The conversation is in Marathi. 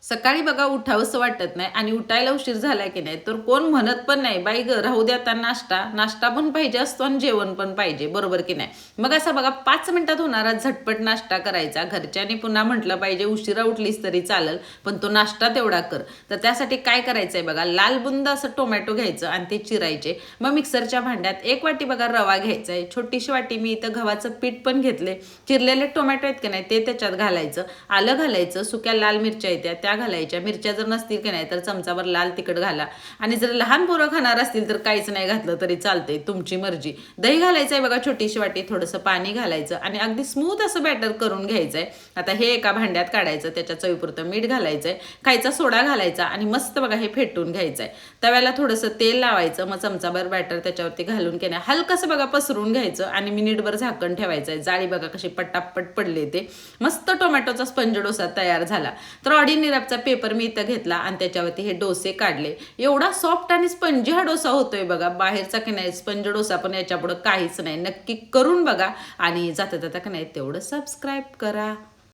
सकाळी बघा उठावंसं वाटत नाही आणि उठायला उशीर झाला की नाही तर कोण म्हणत पण नाही बाई ग राहू द्या आता नाश्ता पण पाहिजे असतो आणि जेवण पण पाहिजे, बरोबर की नाही. मग असा बघा 5 मिनिटात होणारा झटपट नाश्ता करायचा. घरच्यांनी पुन्हा म्हटलं पाहिजे उशिरा उठलीस तरी चालेल पण तो नाश्ता तेवढा कर. तर त्यासाठी काय करायचंय बघा, लाल बुंद असं टोमॅटो घ्यायचं आणि ते चिरायचे. मग मिक्सरच्या भांड्यात 1 वाटी बघा रवा घ्यायचा आहे. छोटीशी वाटी मी इथं गव्हाचं पीठ पण घेतले. चिरलेले टोमॅटो आहेत की नाही ते त्याच्यात घालायचं. आलं घालायचं, सुक्या लाल मिरच्या येत्या त्या घालायच्या. मिरच्या जर नसतील की नाही तर चमचाभर लाल तिखट घाला. आणि जर लहान पोरं खाणार असतील तर काहीच नाही घातलं तरी चालतंय, तुमची मर्जी. दही घालायचं आहे बघा छोटीशी वाटी, थोडंसं पाणी घालायचं आणि अगदी स्मूथ असं बॅटर करून घ्यायचं आहे. आता हे एका भांड्यात काढायचं, त्याच्या चवीपुरतं मीठ घालायचं आहे, खायचा सोडा घालायचा आणि मस्त बघा हे फेटून घ्यायचं आहे. तव्याला थोडंसं तेल लावायचं, मग चमचाभर बॅटर त्याच्यावरती घालून की नाही हलकंसं बघा पसरून घ्यायचं आणि मिनिटभर झाकण ठेवायचं आहे. जाळी बघा कशी पटापट पडले ते. मस्त टोमॅटोचा स्पंज डोसा तयार झाला. तर ऑर्डिनरीचा पेपर मी इथं घेतला आणि त्याच्यावरती हे डोसे काढले. एवढा सॉफ्ट आणि स्पंजी हा डोसा होतोय बघा, बाहेरचा की नाही स्पंज डोसा पण याच्या पुढे काहीच नाही. नक्की करून बघा आणि जाता जाता की नाही तेवढं सबस्क्राईब करा.